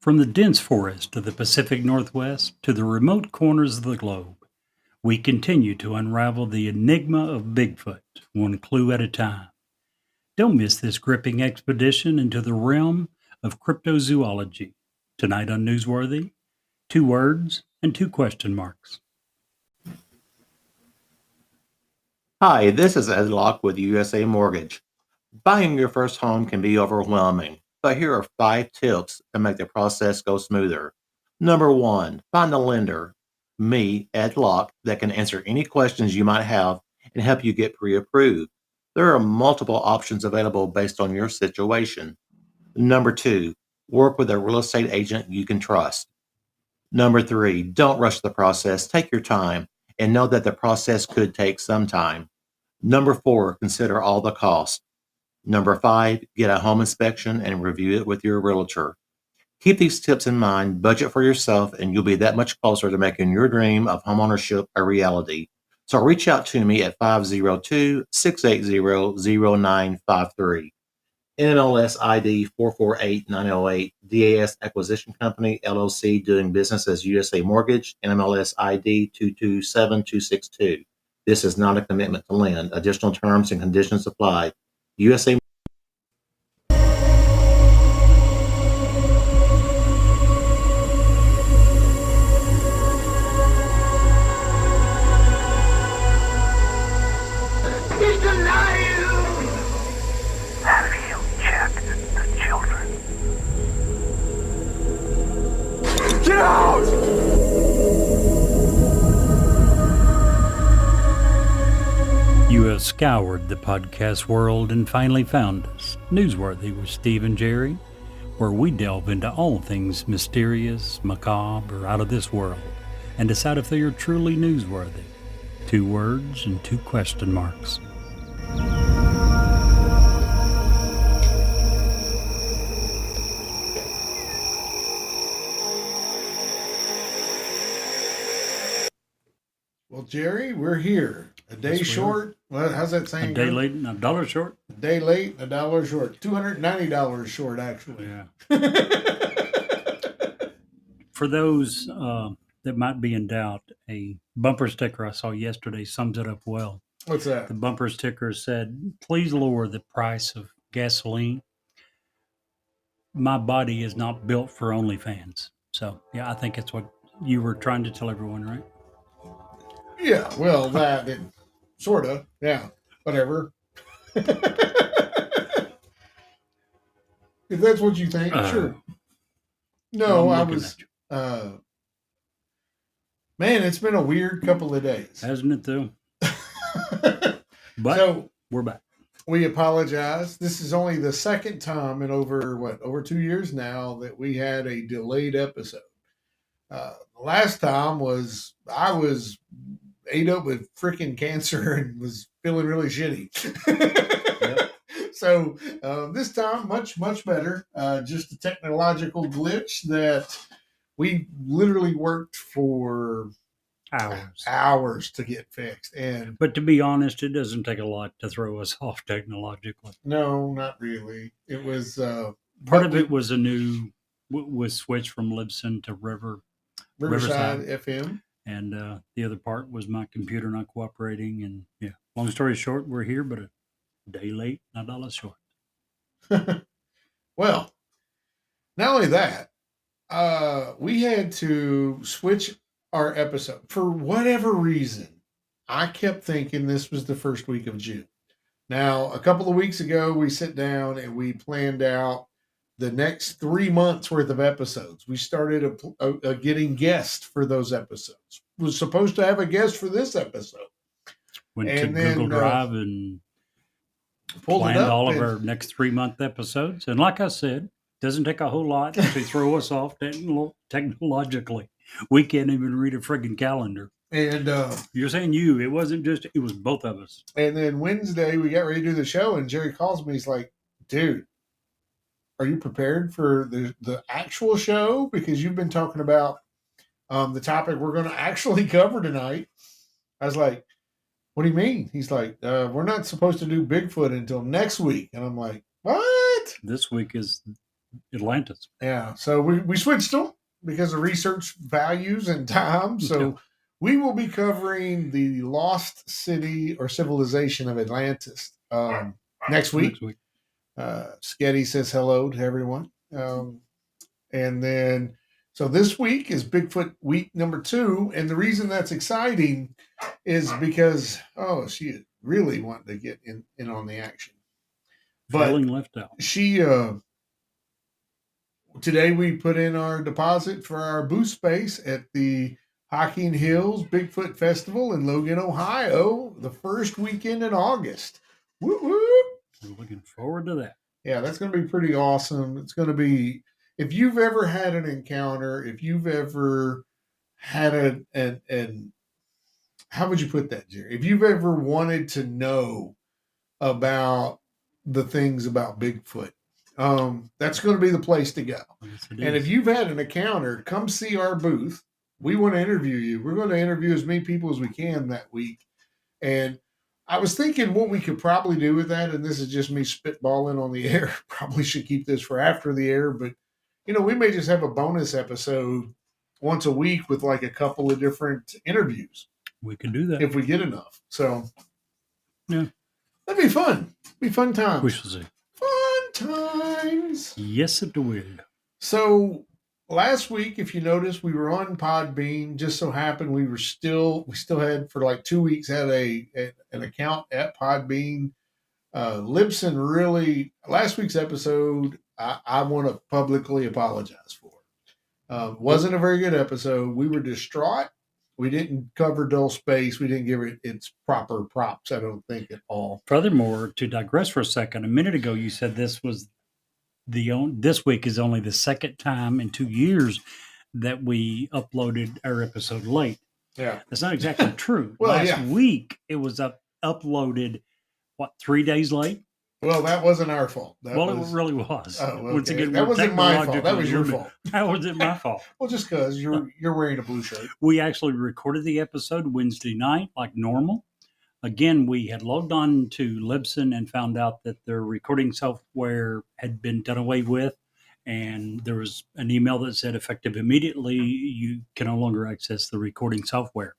From the dense forest of the Pacific Northwest to the remote corners of the globe, we continue to unravel the enigma of Bigfoot, one clue at a time. Don't miss this gripping expedition into the realm of cryptozoology. Tonight on Newsworthy, two words and two question marks. Hi, this is Ed Locke with USA Mortgage. Buying your first home can be overwhelming, but here are 5 tips to make the process go smoother. Number 1, find a lender, me, Ed Locke, that can answer any questions you might have and help you get pre-approved. There are multiple options available based on your situation. Number 2, work with a real estate agent you can trust. Number 3, don't rush the process. Take your time and know that the process could take some time. Number 4, consider all the costs. Number 5, get a home inspection and review it with your realtor. Keep these tips in mind, budget for yourself, and you'll be that much closer to making your dream of homeownership a reality. So reach out to me at 502-680-0953. NMLS ID 448908, DAS Acquisition Company, LLC, doing business as USA Mortgage, NMLS ID 227262. This is not a commitment to lend. Additional terms and conditions apply. USA He's alive! Have you checked the children? Get out! You have scoured the podcast world and finally found us, Newsworthy with Steve and Jerry, where we delve into all things mysterious, macabre, or out of this world, and decide if they are truly newsworthy. Two words and two question marks. Well, Jerry, we're here. A day Yes, we short. Well, how's that saying? A day go? late and a dollar short? A day late, $1 short. $290 short, actually. Yeah. For those that might be in doubt, a bumper sticker I saw yesterday sums it up well. What's that? The bumper sticker said, "Please lower the price of gasoline. My body is not built for OnlyFans." So, yeah, I think it's what you were trying to tell everyone, right? Yeah, well, that and sort of. Yeah, whatever. If that's what you think, sure. No, I was. Man, it's been a weird couple of days. Hasn't it, though? But So we're back. we apologize. This is only the second time in over 2 years now that we had a delayed episode. The last time was I was ate up with freaking cancer and was feeling really shitty. Yep. So this time, much better. Just a technological glitch that we literally worked for hours to get fixed. But to be honest, it doesn't take a lot to throw us off technologically. No, not really. It was part of it was was switched from Libsyn to Riverside FM. And the other part was my computer not cooperating. And yeah, long story short, we're here, but a day late, $1 short. Well, not only that, we had to switch our episode for whatever reason. I kept thinking this was the first week of June. Now, a couple of weeks ago, we sat down and we planned out the next 3 months worth of episodes. We started getting guests for those episodes. Was supposed to have a guest for this episode. Went to Google Drive and planned all of our next 3-month episodes. And like I said, doesn't take a whole lot to throw us off technologically. We can't even read a friggin' calendar. And you're saying it wasn't just, it was both of us. And then Wednesday, we got ready to do the show, and Jerry calls me. He's like, dude, are you prepared for the actual show? Because you've been talking about the topic we're going to actually cover tonight. I was like, what do you mean? He's like, we're not supposed to do Bigfoot until next week. And I'm like, what? This week is Atlantis. Yeah. So we switched them because of research values and time. So we will be covering the lost city or civilization of Atlantis next week. Next week. Sketty says hello to everyone. And then, so this week is Bigfoot week number 2. And the reason that's exciting is because, she really wanted to get in on the action. But Feeling left out. she, today we put in our deposit for our booth space at the Hocking Hills Bigfoot Festival in Logan, Ohio, the first weekend in August. Woo woo! We're looking forward to that. Yeah, that's going to be pretty awesome. It's going to be, if you've ever had an encounter, if you've ever had an how would you put that, Jerry? If you've ever wanted to know about the things about Bigfoot, that's going to be the place to go. Yes, And if you've had an encounter, come see our booth. We want to interview you. We're going to interview as many people as we can that week. And I was thinking what we could probably do with that, and this is just me spitballing on the air. Probably should keep this for after the air, but we may just have a bonus episode once a week with like a couple of different interviews. We can do that if we get enough. So yeah, that'd be fun. Be fun times. we shall see. Fun times. Yes, it will. So last week, if you noticed, we were on Podbean. Just so happened we still had for like 2 weeks had an account at Podbean. Libsyn really, last week's episode, I want to publicly apologize for. Wasn't a very good episode. We were distraught. We didn't cover Dull Space. We didn't give it its proper props, I don't think, at all. Furthermore, to digress for a second, a minute ago you said this week is only the second time in 2 years that we uploaded our episode late. Yeah. That's not exactly true. Well, Last yeah. week it was uploaded, 3 days late? Well, that wasn't our fault. It really was. Oh, okay. Once again, that we're wasn't my fault. That was your technologically fault. How was it my fault? Well, just because you're wearing a blue shirt. We actually recorded the episode Wednesday night like normal. Again, we had logged on to Libsyn and found out that their recording software had been done away with. And there was an email that said effective immediately, you can no longer access the recording software.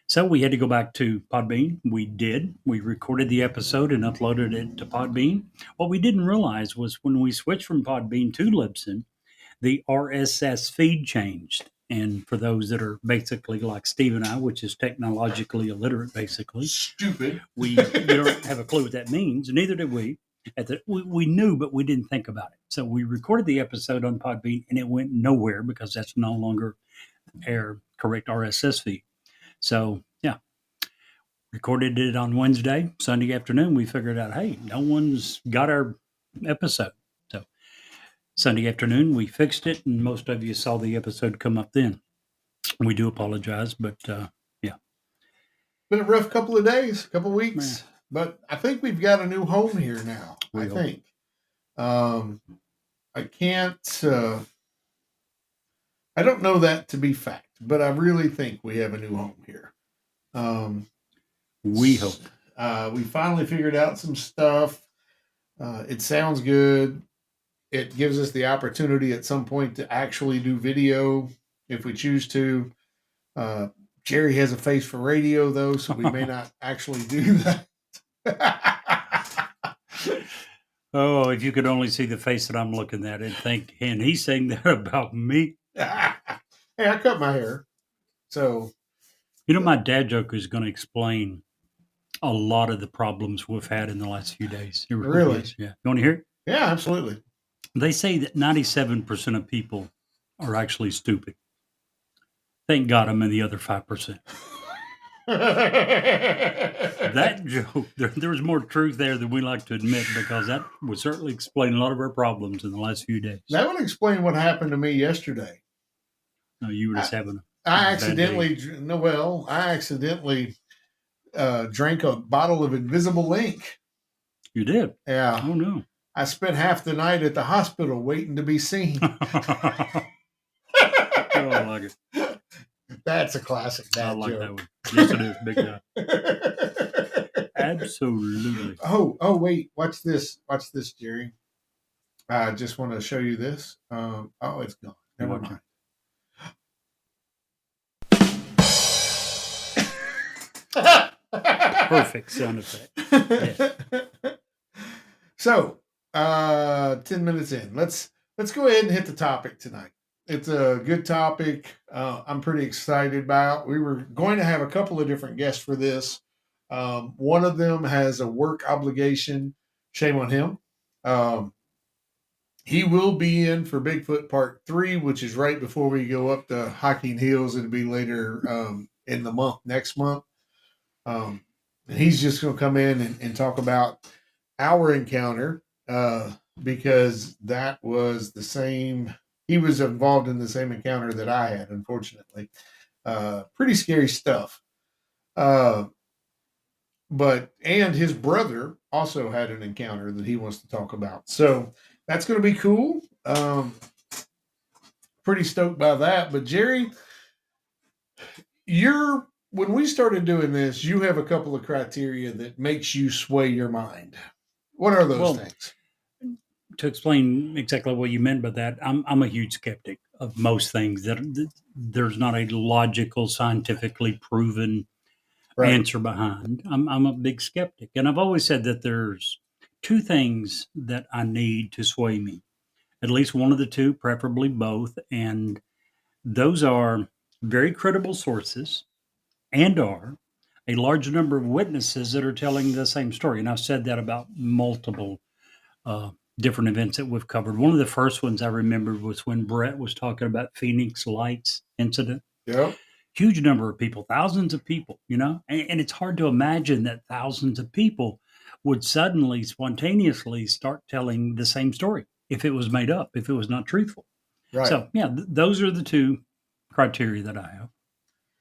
So we had to go back to Podbean. We did. We recorded the episode and uploaded it to Podbean. What we didn't realize was when we switched from Podbean to Libsyn, the RSS feed changed. And for those that are basically like Steve and I, which is technologically illiterate, basically. Stupid. We don't have a clue what that means. Neither did we. We knew, but we didn't think about it. So we recorded the episode on Podbean, and it went nowhere because that's no longer our correct RSS feed. So, yeah, recorded it on Wednesday. Sunday afternoon, we figured out, hey, no one's got our episode. So Sunday afternoon, we fixed it, and most of you saw the episode come up then. We do apologize, but yeah. Been a rough couple of days, couple of weeks, but I think we've got a new home here now. I think. I can't. I don't know that to be fact, but I really think we have a new home here. We hope. We finally figured out some stuff. It sounds good. It gives us the opportunity at some point to actually do video if we choose to. Jerry has a face for radio, though, so we may not actually do that. Oh, if you could only see the face that I'm looking at and think, and he's saying that about me. Hey, I cut my hair. So, my dad joke is going to explain a lot of the problems we've had in the last few days. It Really? is. Yeah. You want to hear it? Yeah, absolutely. They say that 97% of people are actually stupid. Thank God I'm in the other 5%. That joke, there's more truth there than we like to admit, because that would certainly explain a lot of our problems in the last few days. That would explain what happened to me yesterday. No, you were just having I bad accidentally drank a bottle of Invisible Ink. You did? Yeah. Oh, no. I spent half the night at the hospital waiting to be seen. Oh, I like it. That's a classic dad I like joke. that one. Yes, it is. Big time. Absolutely. Oh, wait. Watch this, Jerry. I just want to show you this. Oh, it's gone. Never Watch mind. Perfect sound effect. So, 10 minutes in. Let's go ahead and hit the topic tonight. It's a good topic. I'm pretty excited about. We were going to have a couple of different guests for this. One of them has a work obligation. Shame on him. He will be in for Bigfoot Part 3, which is right before we go up to Hiking Hills. It'll be later in the month, next month. And he's just going to come in and talk about our encounter because that was the same. He was involved in the same encounter that I had, unfortunately. Pretty scary stuff. And his brother also had an encounter that he wants to talk about. So that's going to be cool. Pretty stoked by that. But Jerry, when we started doing this, you have a couple of criteria that makes you sway your mind. What are those things? To explain exactly what you meant by that, I'm a huge skeptic of most things. That there's not a logical, scientifically proven answer behind. I'm a big skeptic, and I've always said that there's two things that I need to sway me. At least one of the two, preferably both, and those are very credible sources and are a large number of witnesses that are telling the same story. And I've said that about multiple different events that we've covered. One of the first ones I remembered was when Brett was talking about Phoenix Lights incident. Yep. Huge number of people, thousands of people, and it's hard to imagine that thousands of people would suddenly spontaneously start telling the same story if it was made up, if it was not truthful. Right. So, yeah, those are the two criteria that I have.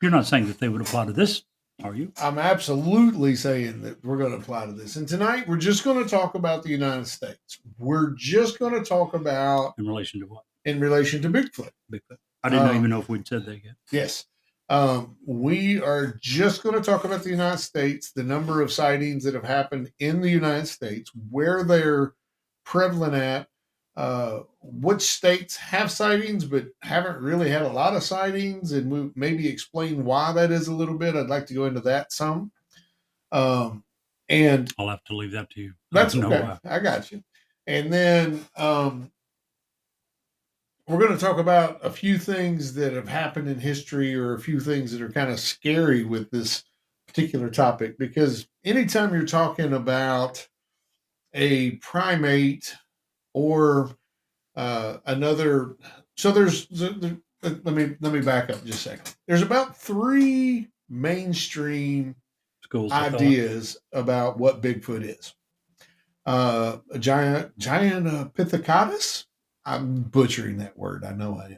You're not saying that they would apply to this, are you? I'm absolutely saying that we're going to apply to this. And tonight, we're just going to talk about the United States. We're just going to talk about... In relation to what? In relation to Bigfoot. Bigfoot. I didn't even know if we'd said that yet. Yes. We are just going to talk about the United States, the number of sightings that have happened in the United States, where they're prevalent at, which states have sightings but haven't really had a lot of sightings, and we maybe explain why that is a little bit. I'd like to go into that some. And I'll have to leave that to you. That's okay. I got you. And then we're going to talk about a few things that have happened in history, or a few things that are kind of scary with this particular topic, because anytime you're talking about a primate or another, so let me back up just a second. There's about 3 mainstream ideas about what Bigfoot is. A giant Pithecatus. I'm butchering that word. I know I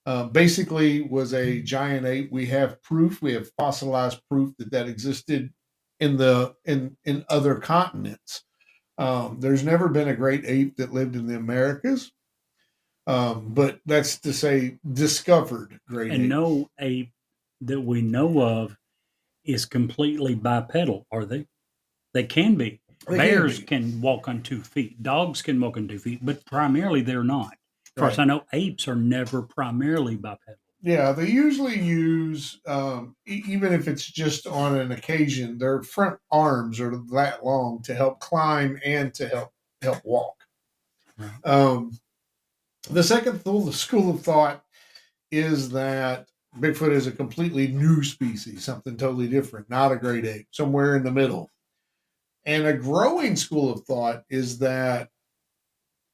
am. Basically was a giant ape. We have proof. We have fossilized proof that existed in other continents. There's never been a great ape that lived in the Americas. But that's to say discovered great and ape. No ape that we know of is completely bipedal, are they? They can be. Bears can walk on 2 feet. Dogs can walk on 2 feet, but primarily they're not. Of course, I know apes are never primarily bipedal. Yeah, they usually use, even if it's just on an occasion, their front arms are that long to help climb and to help walk. Right. The second school of thought is that Bigfoot is a completely new species, something totally different, not a great ape, somewhere in the middle. And a growing school of thought is that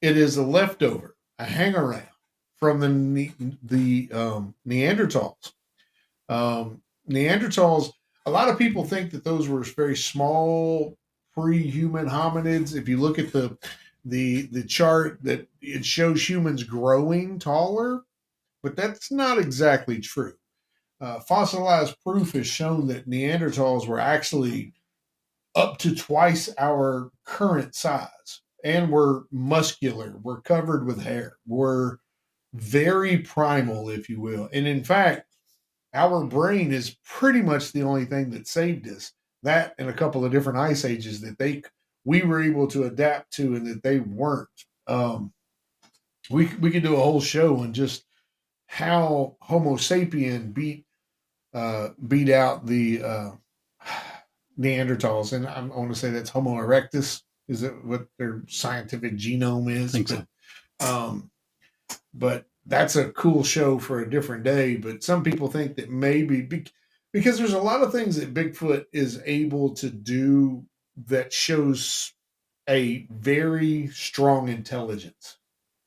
it is a leftover, a hangaround from the Neanderthals. Neanderthals, a lot of people think that those were very small pre-human hominids. If you look at the chart, that it shows humans growing taller, but that's not exactly true. Fossilized proof has shown that Neanderthals were actually up to twice our current size, and were muscular, were covered with hair, were very primal, if you will. And in fact, our brain is pretty much the only thing that saved us. That and a couple of different ice ages that we were able to adapt to and that they weren't. Um, we could do a whole show on just how Homo sapien beat out the Neanderthals, and I want to say that's Homo erectus. Is it what their scientific genome is? I think so. But that's a cool show for a different day. But some people think that maybe because there's a lot of things that Bigfoot is able to do that shows a very strong intelligence.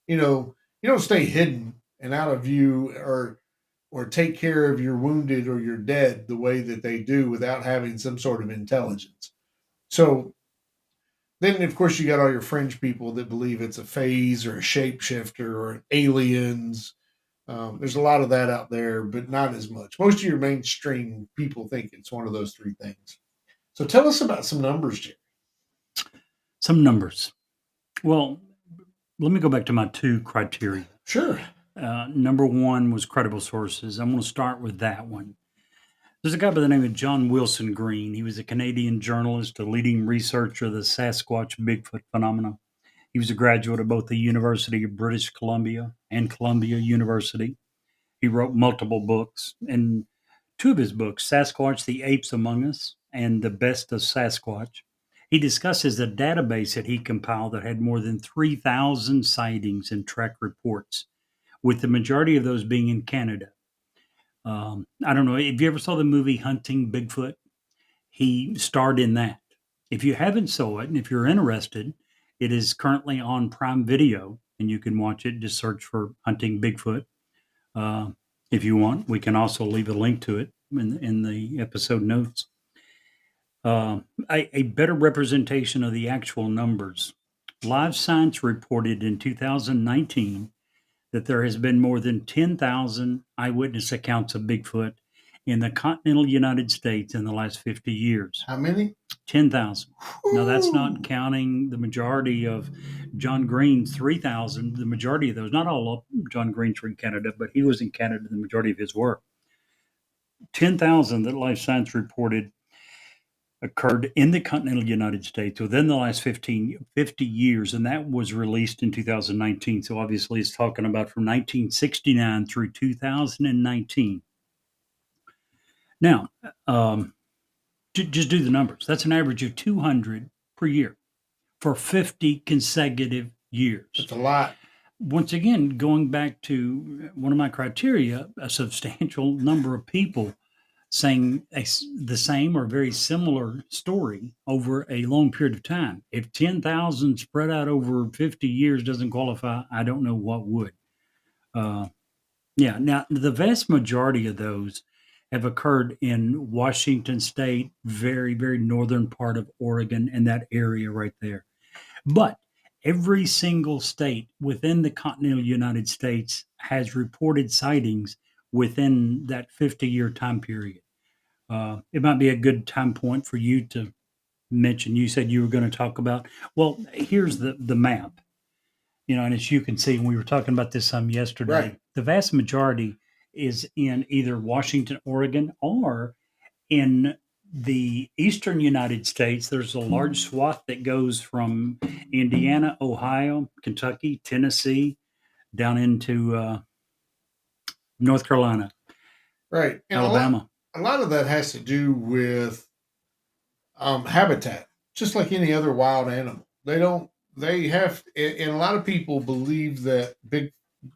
You don't stay hidden and out of view or take care of your wounded or your dead the way that they do without having some sort of intelligence. So then, of course, you got all your fringe people that believe it's a phase or a shapeshifter or aliens. There's a lot of that out there, but not as much. Most of your mainstream people think it's one of those three things. So tell us about some numbers, Jerry. Some numbers. Well, let me go back to my two criteria. Sure. Number one was credible sources. I'm going to start with that one. There's a guy by the name of John Wilson Green. He was a Canadian journalist, a leading researcher of the Sasquatch Bigfoot phenomena. He was a graduate of both the University of British Columbia and Columbia University. He wrote multiple books, and two of his books, Sasquatch, The Apes Among Us, and The Best of Sasquatch, he discusses a database that he compiled that had more than 3,000 sightings and track reports, with the majority of those being in Canada. I don't know if you ever saw the movie Hunting Bigfoot. He starred in that. If you haven't saw it, and if you're interested, it is currently on Prime Video, and you can watch it. Just search for Hunting Bigfoot. If you want, we can also leave a link to it in the episode notes. A better representation of the actual numbers. Live Science reported in 2019 that there has been more than 10,000 eyewitness accounts of Bigfoot in the continental United States in the last 50 years. How many? 10,000. Now, that's not counting the majority of John Green's 3,000. The majority of those, not all of John Green's were in Canada, but he was in Canada, the majority of his work. 10,000 that Life Science reported occurred in the continental United States within the last 50 years, and that was released in 2019. So obviously it's talking about from 1969 through 2019. Now, just do the numbers. That's an average of 200 per year for 50 consecutive years. That's a lot. Once again, going back to one of my criteria, a substantial number of people saying the same or very similar story over a long period of time. If 10,000 spread out over 50 years doesn't qualify, I don't know what would. Now, the vast majority of those have occurred in Washington State, very, very northern part of Oregon, and that area right there. But every single state within the continental United States has reported sightings within that 50-year time period. It might be a good time point for you to mention. You said you were going to talk about, well, here's the map. And as you can see, and we were talking about this some yesterday, Right. The vast majority is in either Washington, Oregon, or in the eastern United States. There's a large swath that goes from Indiana, Ohio, Kentucky, Tennessee, down into North Carolina, Right. And Alabama. A lot of that has to do with habitat, just like any other wild animal. And a lot of people believe that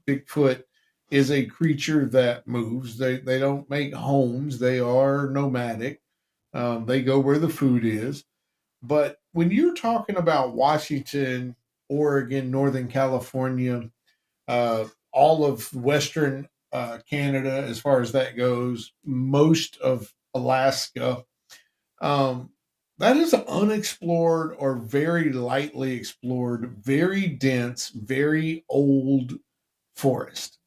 Bigfoot is a creature that moves. They don't make homes. They are nomadic. They go where the food is. But when you're talking about Washington, Oregon, Northern California, all of Western Canada, as far as that goes, most of Alaska, that is an unexplored or very lightly explored, very dense, very old forest.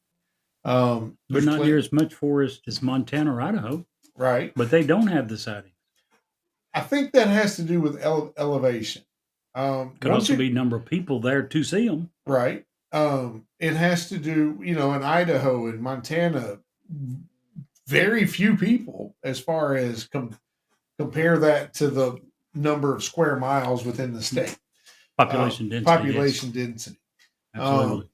But not near as much forest as Montana or Idaho. Right. But they don't have the sighting. I think that has to do with elevation. Could also be number of people there to see them. Right. It has to do, in Idaho and Montana, very few people as far as compare that to the number of square miles within the state. Population density. Population density. Absolutely.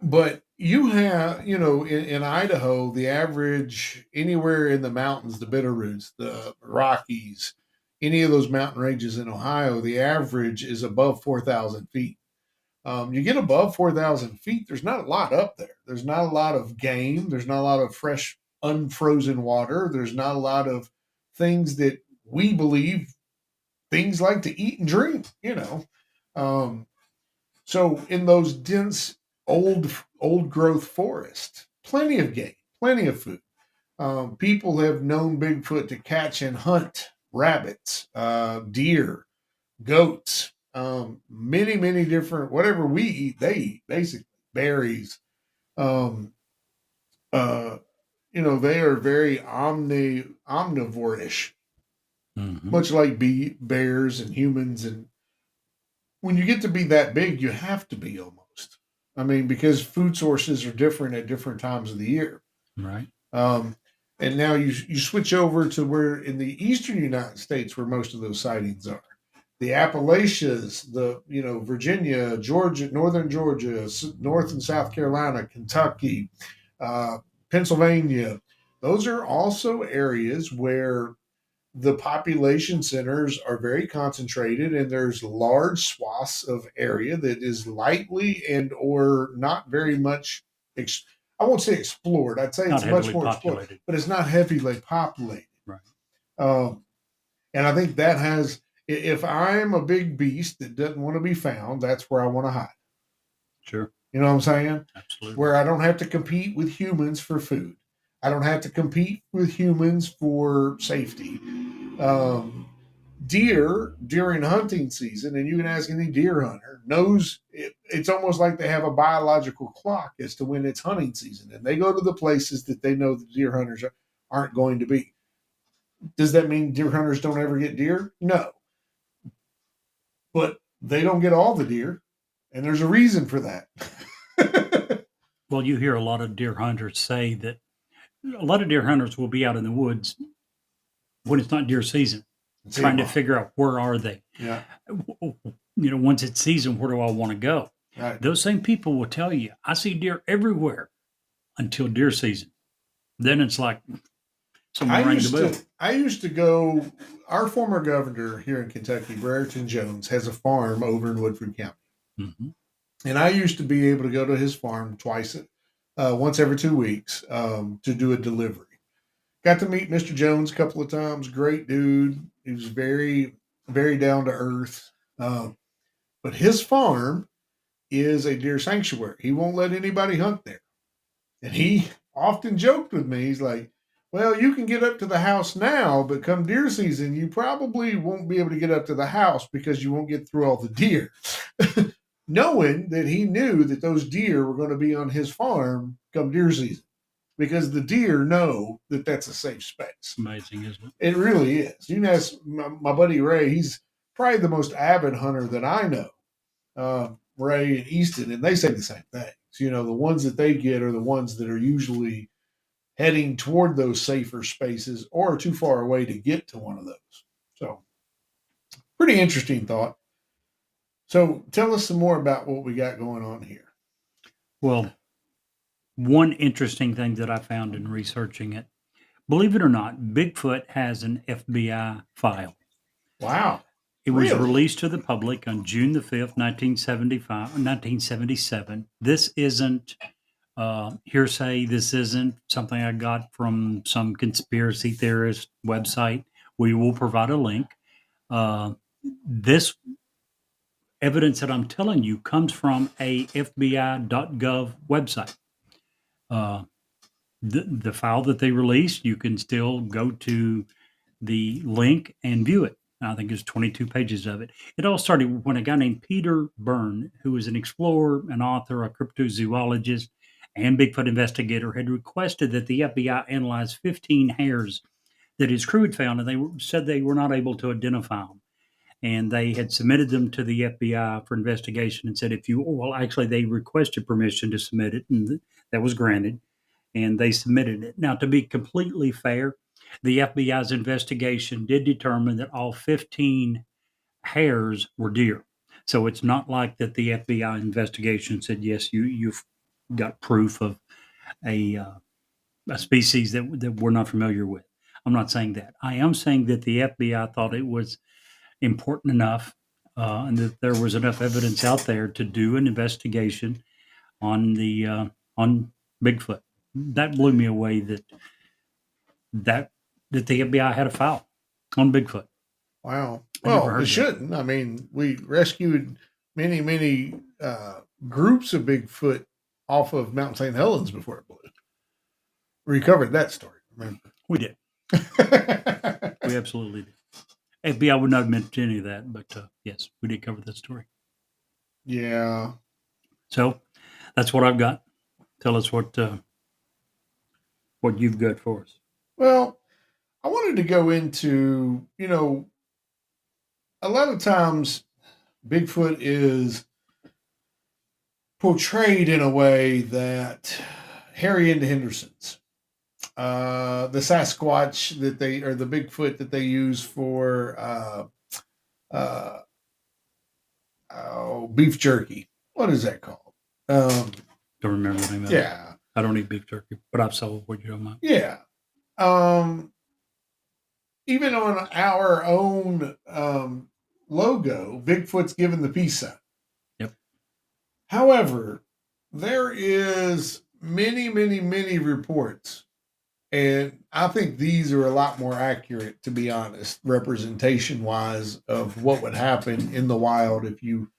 But you have, in Idaho, the average anywhere in the mountains, the Bitterroots, the Rockies, any of those mountain ranges in Ohio, the average is above 4,000 feet. You get above 4,000 feet, there's not a lot up there. There's not a lot of game. There's not a lot of fresh, unfrozen water. There's not a lot of things that we believe things like to eat and drink. Um, so in those dense, old growth forests, plenty of game, plenty of food. People have known Bigfoot to catch and hunt rabbits, deer, goats, many different, whatever we eat, they eat, basically berries. Um, uh, they are very omnivore-ish, much like bears and humans. And when you get to be that big, you have to be almost. I mean, because food sources are different at different times of the year. Right. And now you switch over to where in the eastern United States where most of those sightings are. The Appalachians, Virginia, Georgia, northern Georgia, North and South Carolina, Kentucky, Pennsylvania. Those are also areas where the population centers are very concentrated, and there's large swaths of area that is lightly and or not very much. I won't say explored. I'd say Not it's much heavily more explored, populated. but it's not heavily populated. Right. And I think that has. If I'm a big beast that doesn't want to be found, that's where I want to hide. Sure. You know what I'm saying? Absolutely. Where I don't have to compete with humans for food. I don't have to compete with humans for safety. Deer during hunting season, and you can ask any deer hunter, knows it's almost like they have a biological clock as to when it's hunting season, and they go to the places that they know the deer hunters aren't going to be. Does that mean deer hunters don't ever get deer? No. But they don't get all the deer, and there's a reason for that. Well, you hear a lot of deer hunters say that a lot of deer hunters will be out in the woods when it's not deer season, trying to figure out where are they. Yeah. Once it's season, where do I want to go? Right. Those same people will tell you, I see deer everywhere until deer season. Then it's like someone rang the bell. I used to go. Our former governor here in Kentucky, Brereton Jones, has a farm over in Woodford County. Mm-hmm. And I used to be able to go to his farm once every 2 weeks, to do a delivery. Got to meet Mr. Jones a couple of times. Great dude. He was very, very down to earth. But his farm is a deer sanctuary. He won't let anybody hunt there. And he often joked with me. He's like, well, you can get up to the house now, but come deer season, you probably won't be able to get up to the house because you won't get through all the deer. Knowing that he knew that those deer were going to be on his farm come deer season, because the deer know that that's a safe space. Amazing, isn't it? It really is. You can ask my buddy Ray. He's probably the most avid hunter that I know. Ray and Easton, and they say the same thing. So, the ones that they get are the ones that are usually heading toward those safer spaces or too far away to get to one of those. So, pretty interesting thought. So tell us some more about what we got going on here. Well, one interesting thing that I found in researching it, believe it or not, Bigfoot has an FBI file. Wow. It was released to the public on June the 5th, 1977. This isn't hearsay. This isn't something I got from some conspiracy theorist website. We will provide a link. This evidence that I'm telling you comes from a FBI.gov website. The file that they released, you can still go to the link and view it. I think there's 22 pages of it. It all started when a guy named Peter Byrne, who was an explorer, an author, a cryptozoologist, and Bigfoot investigator, had requested that the FBI analyze 15 hairs that his crew had found, and they said they were not able to identify them. And they had submitted them to the FBI for investigation and said, actually, they requested permission to submit it, and that was granted, and they submitted it. Now, to be completely fair, the FBI's investigation did determine that all 15 hairs were deer. So it's not like that the FBI investigation said, yes, you've got proof of a, uh, a species that we're not familiar with. I'm not saying that. I am saying that the FBI thought it was important enough and that there was enough evidence out there to do an investigation on on Bigfoot. That blew me away that that the FBI had a file on Bigfoot. Wow. I never Well, heard it that. shouldn't. I mean, we rescued many groups of Bigfoot off of Mount St. Helens before it blew. We covered that story, remember? We did. We absolutely did. FBI would not have mentioned any of that, but yes, we did cover that story. Yeah. So that's what I've got. Tell us what you've got for us. Well, I wanted to go into, a lot of times Bigfoot is portrayed in a way that Harry and the Hendersons, the Sasquatch that they, or the Bigfoot that they use for uh, beef jerky. What is that called? Don't remember the name of it. Yeah. I don't eat beef jerky, but I've saw what you're talking about. Yeah. Even on our own logo, Bigfoot's given the peace sign. Yep. However, there is many reports, and I think these are a lot more accurate, to be honest, representation wise, of what would happen in the wild if you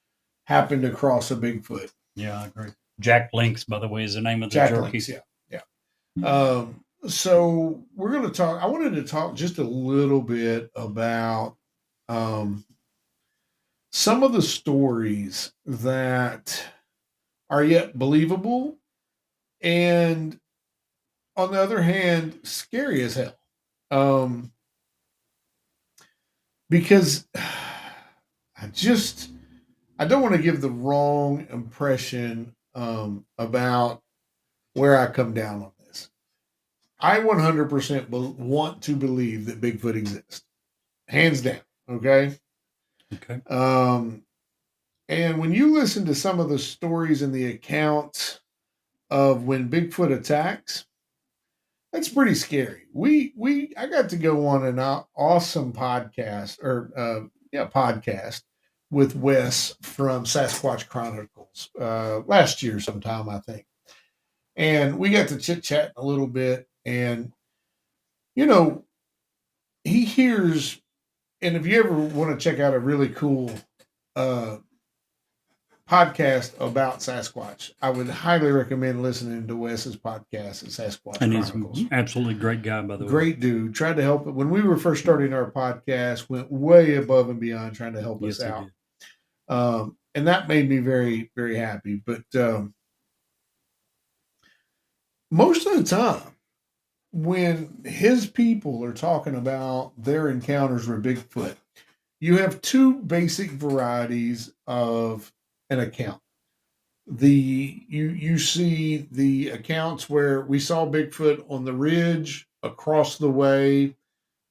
happened to cross a Bigfoot. Yeah, I agree. Jack Links, by the way, is the name of the Jack jerky. Links, yeah. So we're going to talk. I wanted to talk just a little bit about some of the stories that are yet believable, and on the other hand, scary as hell. Because I don't want to give the wrong impression about where I come down on this. I 100% want to believe that Bigfoot exists, hands down. Okay. Okay. And when you listen to some of the stories and the accounts of when Bigfoot attacks, that's pretty scary. I got to go on an awesome podcast podcast with Wes from Sasquatch Chronicles last year sometime, I think. And we got to chit chat a little bit, and he hears, and if you ever want to check out a really cool podcast about Sasquatch, I would highly recommend listening to Wes's podcast at Sasquatch And Chronicles. he's an absolutely great guy, by the way. Great dude. Tried to help. When we were first starting our podcast, went way above and beyond trying to help us out. And that made me very, very happy. But most of the time, when his people are talking about their encounters with Bigfoot, you have two basic varieties of an account. You see the accounts where we saw Bigfoot on the ridge across the way,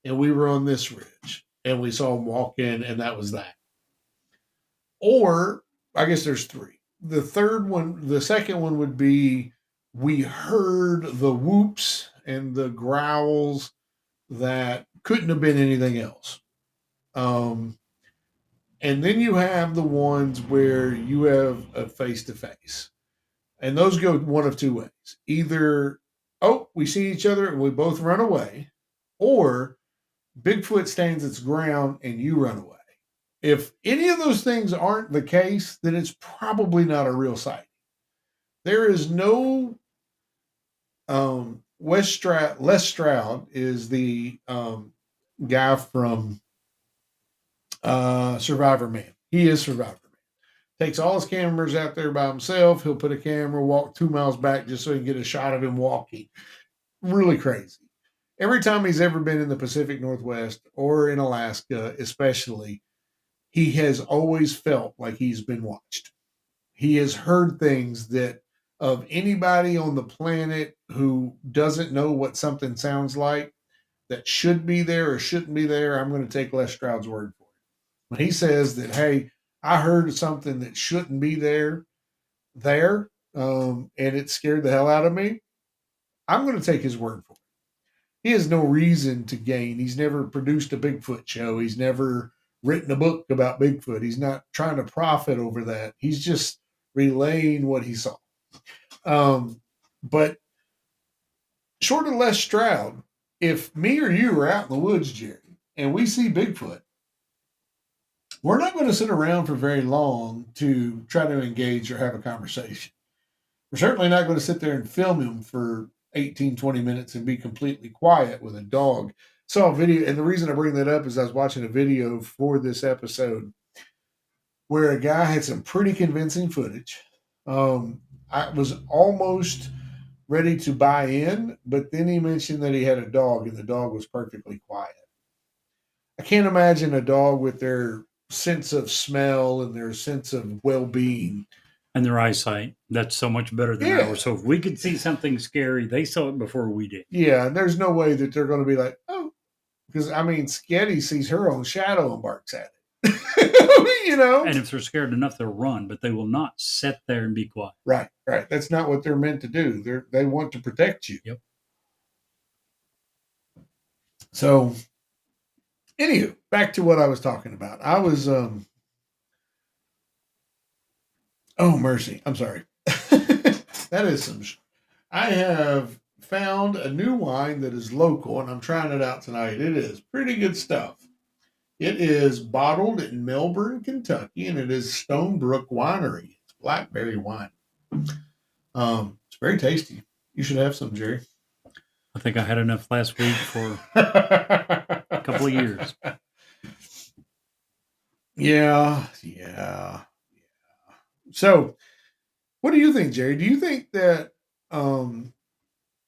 and we were on this ridge, and we saw him walk in, and that was that. Or I guess there's three. The second one would be, we heard the whoops and the growls that couldn't have been anything else. And then you have the ones where you have a face-to-face. And those go one of two ways. Either, we see each other and we both run away, or Bigfoot stands its ground and you run away. If any of those things aren't the case, then it's probably not a real sighting. There is no Les Stroud is the guy from Survivor Man. He is Survivor Man. Takes all his cameras out there by himself. He'll put a camera, walk 2 miles back just so he can get a shot of him walking. Really crazy. Every time he's ever been in the Pacific Northwest or in Alaska, especially, he has always felt like he's been watched. He has heard things that, of anybody on the planet who doesn't know what something sounds like, that should be there or shouldn't be there, I'm going to take Les Stroud's word for it. When he says that, hey, I heard something that shouldn't be there, and it scared the hell out of me. I'm going to take his word for it. He has no reason to gain. He's never produced a Bigfoot show. He's never written a book about Bigfoot. He's not trying to profit over that. He's just relaying what he saw. But short of Les Stroud, if me or you are out in the woods, Jerry, and we see Bigfoot, we're not going to sit around for very long to try to engage or have a conversation. We're certainly not going to sit there and film him for 18, 20 minutes and be completely quiet with a dog. Saw a video, and the reason I bring that up is I was watching a video for this episode where a guy had some pretty convincing footage. I was almost ready to buy in, but then he mentioned that he had a dog, and the dog was perfectly quiet. I can't imagine a dog with their sense of smell and their sense of well-being And their eyesight, that's so much better than Yeah. ours. So if we could see something scary, they saw it before we did. Yeah, and there's no way that they're going to be like, oh, because I mean, Sketty sees her own shadow and barks at it. You know, And if they're scared enough, they'll run, but they will not sit there and be quiet. right. That's not what they're meant to do. They want to protect you. Yep. So, anywho, back to what I was talking about. I was, oh mercy, I'm sorry. That is some. I have found a new wine that is local, and I'm trying it out tonight. It is pretty good stuff. It is bottled in Melbourne, Kentucky, and it is Stonebrook Winery. It's blackberry wine. It's very tasty. You should have some, Jerry. I think I had enough last week for a couple of years. Yeah. So, what do you think, Jerry? Do you think that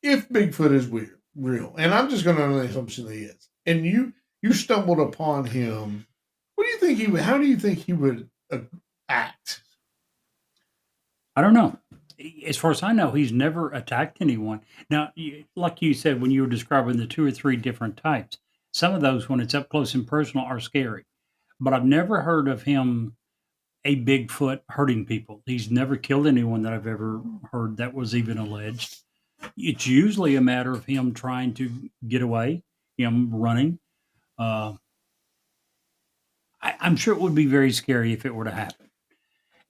if Bigfoot is real, and I'm just going to on the assumption that he is, and you stumbled upon him, what do you think he would? How do you think he would act? I don't know. As far as I know, he's never attacked anyone. Now, like you said, when you were describing the 2 or 3 different types, some of those, when it's up close and personal, are scary. But I've never heard of him, a Bigfoot, hurting people. He's never killed anyone that I've ever heard that was even alleged. It's usually a matter of him trying to get away, him running. I'm sure it would be very scary if it were to happen.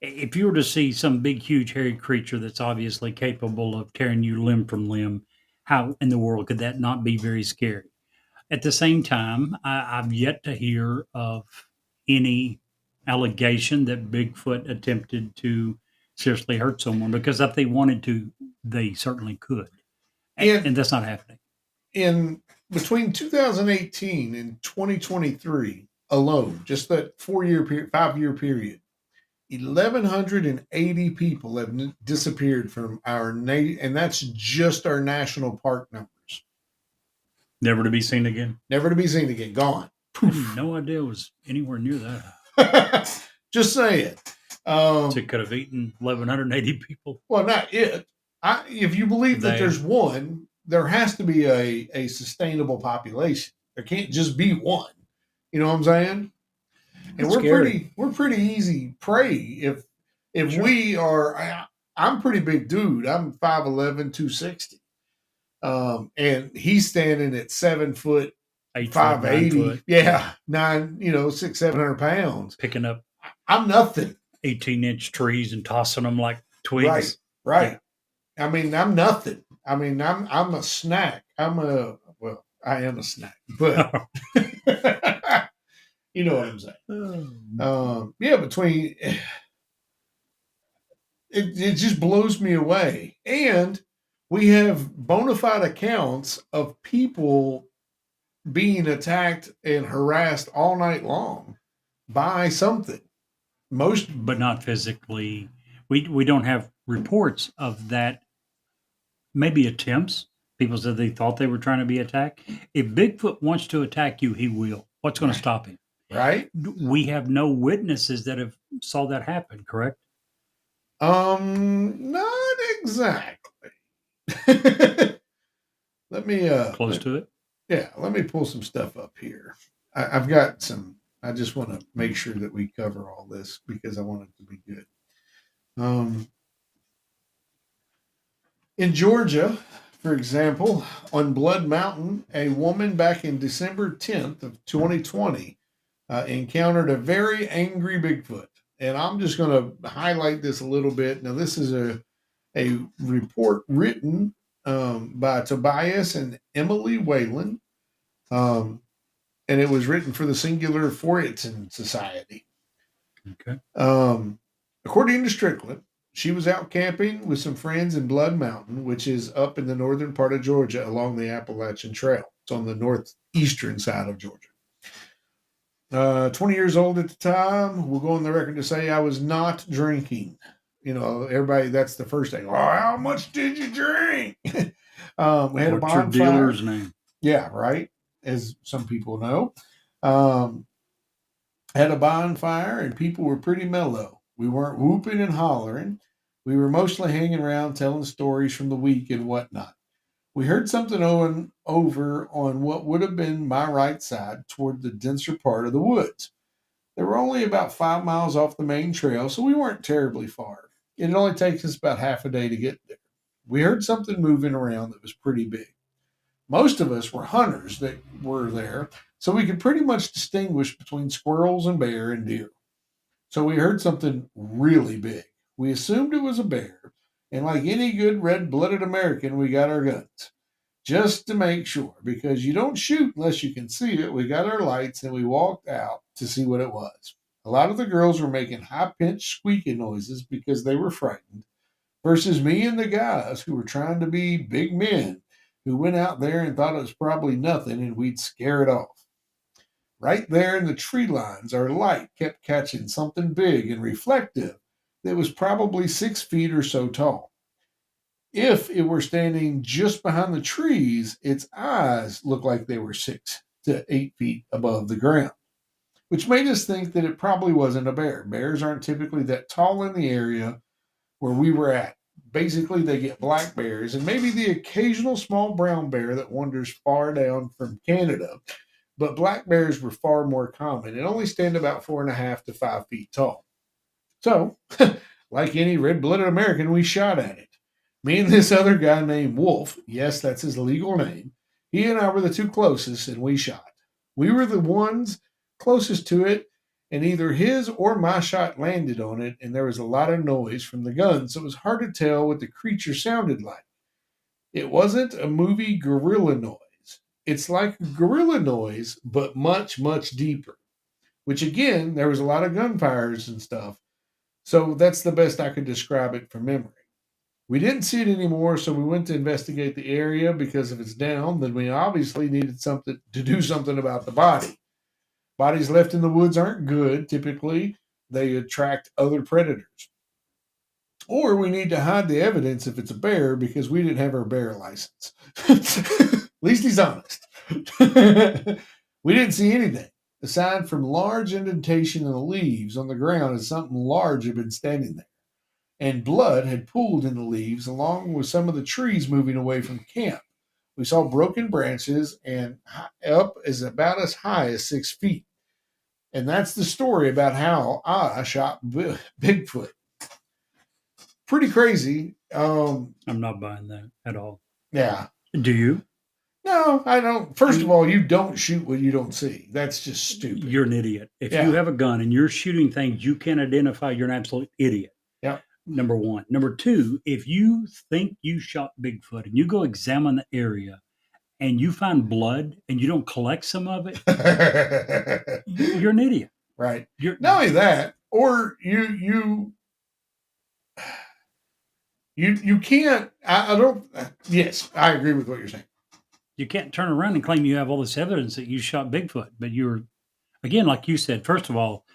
If you were to see some big, huge, hairy creature that's obviously capable of tearing you limb from limb, how in the world could that not be very scary? At the same time, I've yet to hear of any allegation that Bigfoot attempted to seriously hurt someone, because if they wanted to, they certainly could. And that's not happening. In between 2018 and 2023 alone, just that 5-year period, 1,180 people have disappeared from and that's just our national park numbers. Never to be seen again. Never to be seen again. Gone. I had no idea it was anywhere near that. Just saying. So it could have eaten 1,180 people. Well, not it. If you believe that there's one, there has to be a sustainable population. There can't just be one. You know what I'm saying? And we're pretty easy prey if sure. We are. I'm a pretty big dude. I'm 5'11", 260. And he's standing at 7 foot, 580. Yeah, 600-700 pounds. Picking up. I'm nothing. 18-inch trees and tossing them like twigs. Right. Yeah. I mean, I'm nothing. I mean, I'm a snack. I am a snack, but you know what I'm saying. Between it just blows me away. And we have bona fide accounts of people being attacked and harassed all night long by something. But not physically. We don't have reports of that. Maybe attempts. People said they thought they were trying to be attacked. If Bigfoot wants to attack you, he will. What's going to stop him? Right? We have no witnesses that have saw that happen, correct? Not exactly. Let me close to it. Yeah, let me pull some stuff up here. I've got some I just want to make sure that we cover all this because I want it to be good. In Georgia, for example, on Blood Mountain, a woman back in December 10th of 2020 encountered a very angry Bigfoot. And I'm just going to highlight this a little bit. Now, this is a report written by Tobias and Emily Whalen, and it was written for the Singular Fortean Society. Okay. According to Strickland, she was out camping with some friends in Blood Mountain, which is up in the northern part of Georgia along the Appalachian Trail. It's on the northeastern side of Georgia. 20 years old at the time. We'll go on the record to say I was not drinking. You know, everybody, that's the first thing. Oh, how much did you drink? We had a bonfire. What's your dealer's name? Yeah, right. As some people know. Had a bonfire and people were pretty mellow. We weren't whooping and hollering. We were mostly hanging around telling stories from the week and whatnot. We heard something over on what would have been my right side toward the denser part of the woods. They were only about 5 miles off the main trail, so we weren't terribly far. It only takes us about half a day to get there. We heard something moving around that was pretty big. Most of us were hunters that were there, so we could pretty much distinguish between squirrels and bear and deer. So we heard something really big. We assumed it was a bear, and like any good red-blooded American, we got our guns. Just to make sure, because you don't shoot unless you can see it, we got our lights and we walked out to see what it was. A lot of the girls were making high-pitched squeaking noises because they were frightened, versus me and the guys who were trying to be big men who went out there and thought it was probably nothing and we'd scare it off. Right there in the tree lines, our light kept catching something big and reflective that was probably 6 feet or so tall. If it were standing just behind the trees, its eyes looked like they were 6 to 8 feet above the ground, which made us think that it probably wasn't a bear. Bears aren't typically that tall in the area where we were at. Basically, they get black bears and maybe the occasional small brown bear that wanders far down from Canada. But black bears were far more common and only stand about 4.5 to 5 feet tall. So, like any red-blooded American, we shot at it. Me and this other guy named Wolf, yes, that's his legal name, he and I were the two closest, and we shot. We were the ones closest to it, and either his or my shot landed on it, and there was a lot of noise from the gun, so it was hard to tell what the creature sounded like. It wasn't a movie gorilla noise. It's like a gorilla noise, but much, much deeper, which again, there was a lot of gunfires and stuff, so that's the best I could describe it from memory. We didn't see it anymore, so we went to investigate the area because if it's down, then we obviously needed something to do something about the body. Bodies left in the woods aren't good, typically. They attract other predators. Or we need to hide the evidence if it's a bear because we didn't have our bear license. At least he's honest. We didn't see anything, aside from large indentation in the leaves on the ground as something large had been standing there. And blood had pooled in the leaves along with some of the trees moving away from camp. We saw broken branches and up as about as high as 6 feet. And that's the story about how I shot Bigfoot. Pretty crazy. I'm not buying that at all. Yeah. Do you? No, I don't. First of all, you don't shoot what you don't see. That's just stupid. You're an idiot. If Yeah. you have a gun and you're shooting things you can't identify, you're an absolute idiot. Yeah. Number one. Number two, if you think you shot Bigfoot and you go examine the area and you find blood and you don't collect some of it, you're an idiot. Right. You're Not only that, or you can't. I don't. Yes, I agree with what you're saying. You can't turn around and claim you have all this evidence that you shot Bigfoot. But you're, again, like you said, first of all,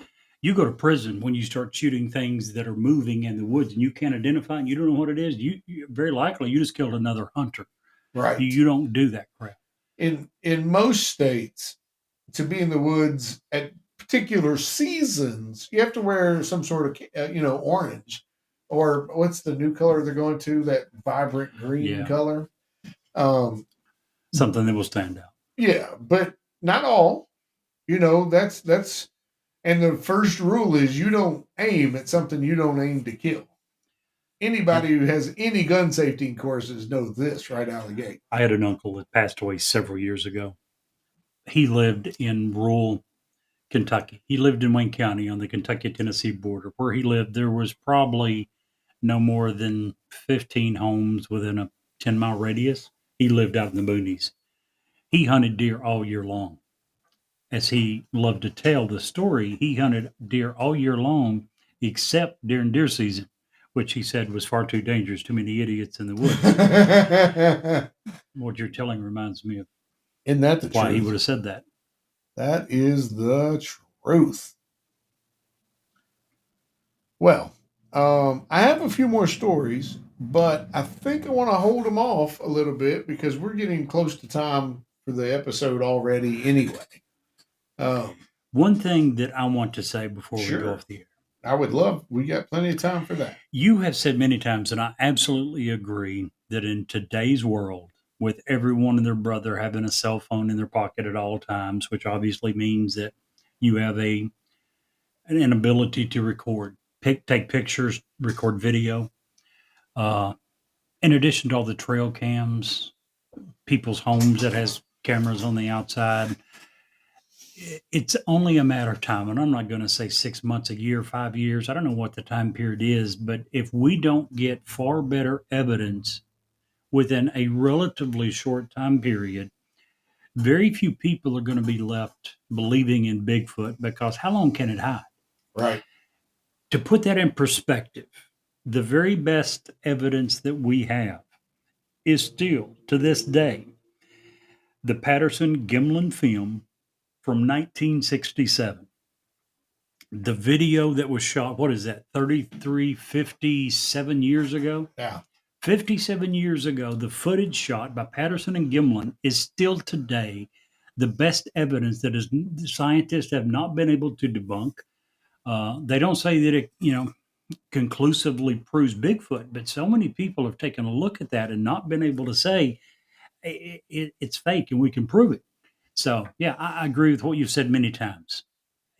you go to prison when you start shooting things that are moving in the woods and you can't identify and you don't know what it is. You very likely you just killed another hunter. Right. You don't do that crap. In most states, to be in the woods at particular seasons, you have to wear some sort of orange, or what's the new color they're going to? That vibrant green color. Something that will stand out. Yeah, but not all. That's And the first rule is you don't aim at something you don't aim to kill. Anybody who has any gun safety courses knows this right out of the gate. I had an uncle that passed away several years ago. He lived in rural Kentucky. He lived in Wayne County on the Kentucky-Tennessee border. Where he lived, there was probably no more than 15 homes within a 10-mile radius. He lived out in the boonies. He hunted deer all year long. As he loved to tell the story, he hunted deer all year long, except during deer season, which he said was far too dangerous, too many idiots in the woods. What you're telling reminds me of Isn't that the why he truth? would have said that. That is the truth. Well, I have a few more stories, but I think I want to hold them off a little bit because we're getting close to time for the episode already anyway. One thing that I want to say before we Sure. go off the air. I would love, we got plenty of time for that. You have said many times, and I absolutely agree, that in today's world, with everyone and their brother having a cell phone in their pocket at all times, which obviously means that you have an ability to record, take pictures, record video. In addition to all the trail cams, people's homes that has cameras on the outside, it's only a matter of time. And I'm not going to say 6 months, a year, 5 years. I don't know what the time period is, but if we don't get far better evidence within a relatively short time period, very few people are going to be left believing in Bigfoot, because how long can it hide? Right. To put that in perspective, the very best evidence that we have is still, to this day, the Patterson-Gimlin film from 1967. The video that was shot, what is that, 57 years ago? Yeah. 57 years ago, the footage shot by Patterson and Gimlin is still today the best evidence that scientists have not been able to debunk. They don't say that it, conclusively proves Bigfoot, but so many people have taken a look at that and not been able to say it's fake and we can prove it. So, yeah, I agree with what you've said many times.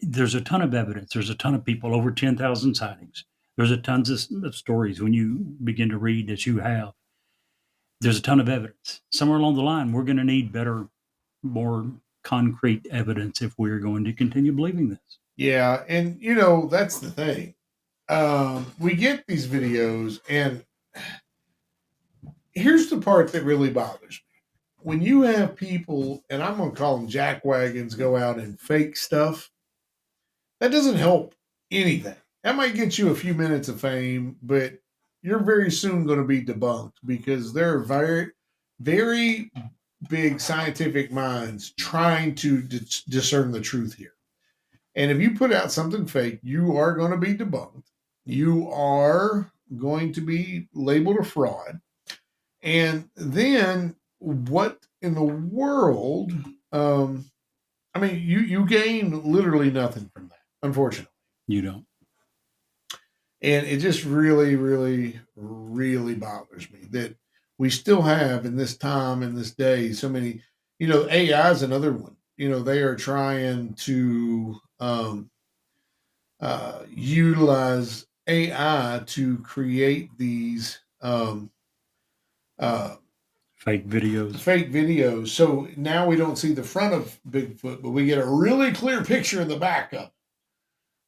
There's a ton of evidence. There's a ton of people, over 10,000 sightings. There's a tons of stories when you begin to read, as you have. There's a ton of evidence. Somewhere along the line, we're going to need better, more concrete evidence if we're going to continue believing this. Yeah. And, that's the thing. We get these videos, and here's the part that really bothers me. When you have people, and I'm going to call them jackwagons, go out and fake stuff, that doesn't help anything. That might get you a few minutes of fame, but you're very soon going to be debunked because there are very, very big scientific minds trying to discern the truth here. And if you put out something fake, you are going to be debunked. You are going to be labeled a fraud. And then what in the world? You gain literally nothing from that, unfortunately. You don't. And it just really, really, really bothers me that we still have in this time, in this day, so many, AI is another one. They are trying to utilize AI to create these fake videos. So now we don't see the front of Bigfoot, but we get a really clear picture in the back of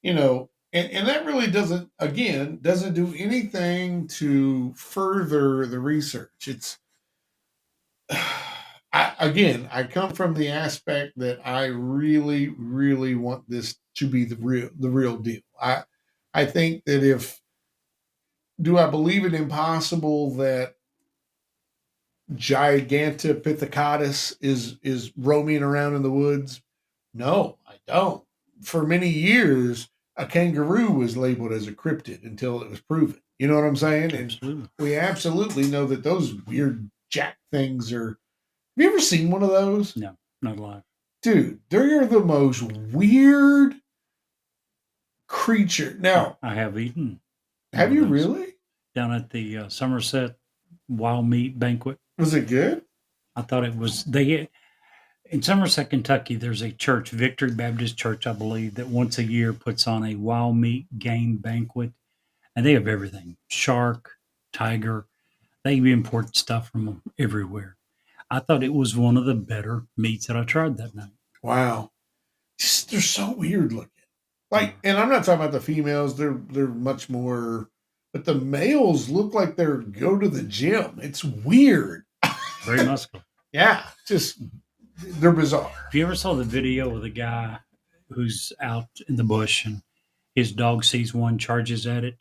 it. And that really doesn't do anything to further the research. It's I come from the aspect that I really, really want this to be the real deal. I think that do I believe it impossible that Gigantopithecus is roaming around in the woods? No, I don't. For many years, a kangaroo was labeled as a cryptid until it was proven. You know what I'm saying? Absolutely. And we absolutely know that those weird jack things are. Have you ever seen one of those? No, not alive. Dude, they're the most weird creature. Now, I have eaten. Have you really? Down at the Somerset Wild Meat Banquet. Was it good? I thought it was. In Somerset, Kentucky, there's a church, Victory Baptist Church, I believe, that once a year puts on a wild meat game banquet, and they have everything: shark, tiger. They import stuff from everywhere. I thought it was one of the better meats that I tried that night. Wow. They're so weird looking. Like, and I'm not talking about the females, they're much more, but the males look like they're go to the gym. It's weird. Very muscular. Yeah, just they're bizarre. If you ever saw the video of the guy who's out in the bush and his dog sees one, charges at it,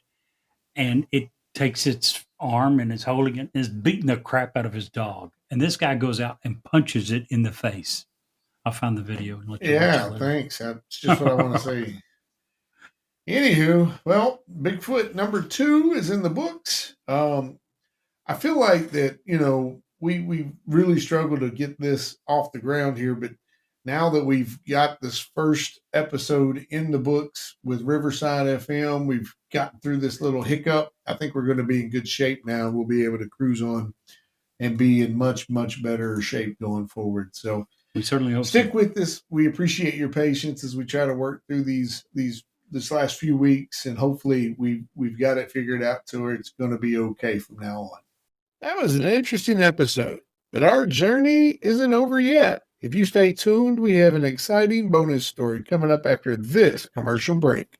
and it takes its arm and is holding it and is beating the crap out of his dog. And this guy goes out and punches it in the face. I'll find the video and let you watch Yeah, it later. thanks. That's just what I want to say. Anywho, well, Bigfoot number 2 is in the books. I feel like that, we really struggled to get this off the ground here, but now that we've got this first episode in the books with Riverside FM, we've gotten through this little hiccup. I think we're going to be in good shape now. We'll be able to cruise on and be in much, much better shape going forward. So we certainly hope stick with this. We appreciate your patience as we try to work through this last few weeks, and hopefully we've got it figured out to where it's going to be okay from now on. That was an interesting episode, but our journey isn't over yet. If you stay tuned, we have an exciting bonus story coming up after this commercial break.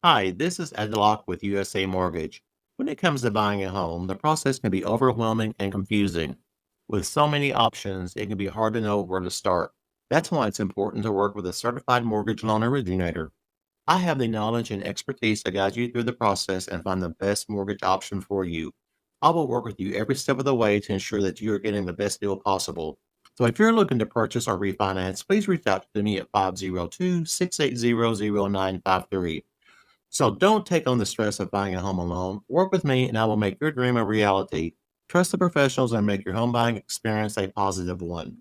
Hi, this is Ed Locke with USA Mortgage. When it comes to buying a home, the process can be overwhelming and confusing. With so many options, it can be hard to know where to start. That's why it's important to work with a certified mortgage loan originator. I have the knowledge and expertise to guide you through the process and find the best mortgage option for you. I will work with you every step of the way to ensure that you are getting the best deal possible. So if you're looking to purchase or refinance, please reach out to me at 502-680-0953. So don't take on the stress of buying a home alone. Work with me and I will make your dream a reality. Trust the professionals and make your home buying experience a positive one.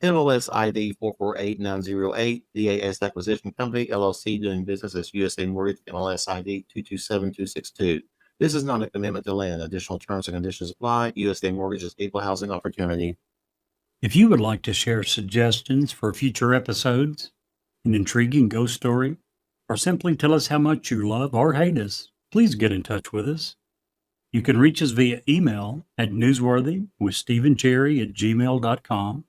MLS ID 448908, DAS Acquisition Company, LLC, doing business as USA Mortgage, MLS ID 227262. This is not a commitment to land. Additional terms and conditions apply. USA Mortgage is equal housing opportunity. If you would like to share suggestions for future episodes, an intriguing ghost story, or simply tell us how much you love or hate us, please get in touch with us. You can reach us via email at newsworthywithstephencherry@gmail.com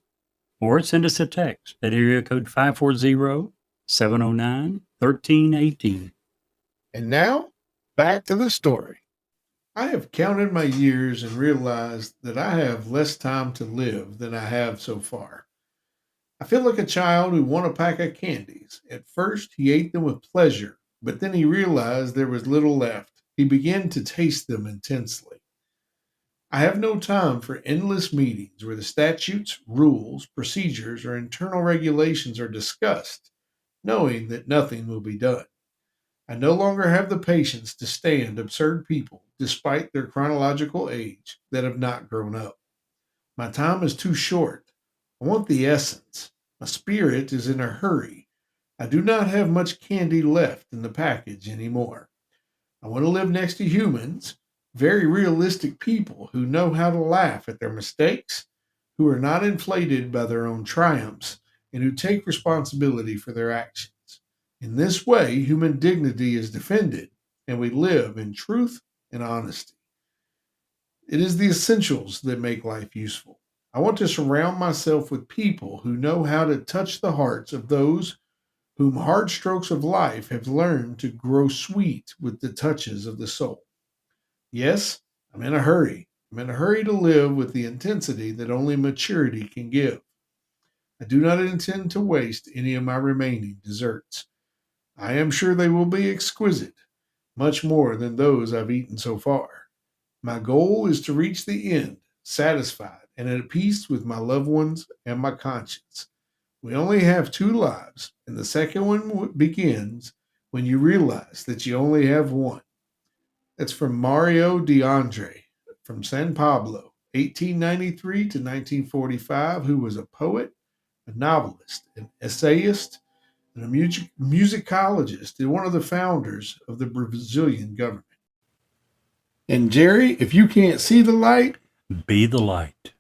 or send us a text at area code 540-709-1318. And now, back to the story. I have counted my years and realized that I have less time to live than I have so far. I feel like a child who won a pack of candies. At first, he ate them with pleasure, but then he realized there was little left. He began to taste them intensely. I have no time for endless meetings where the statutes, rules, procedures, or internal regulations are discussed, knowing that nothing will be done. I no longer have the patience to stand absurd people, despite their chronological age, that have not grown up. My time is too short. I want the essence. My spirit is in a hurry. I do not have much candy left in the package anymore. I want to live next to humans, very realistic people who know how to laugh at their mistakes, who are not inflated by their own triumphs, and who take responsibility for their actions. In this way, human dignity is defended, and we live in truth and honesty. It is the essentials that make life useful. I want to surround myself with people who know how to touch the hearts of those whom hard strokes of life have learned to grow sweet with the touches of the soul. Yes, I'm in a hurry. I'm in a hurry to live with the intensity that only maturity can give. I do not intend to waste any of my remaining desserts. I am sure they will be exquisite, much more than those I've eaten so far. My goal is to reach the end, satisfied and at peace with my loved ones and my conscience. We only have 2 lives, and the second one begins when you realize that you only have one. That's from Mario DeAndre from San Pablo, 1893 to 1945, who was a poet, a novelist, an essayist, and a musicologist, and one of the founders of the Brazilian government. And Jerry, if you can't see the light, Be the light.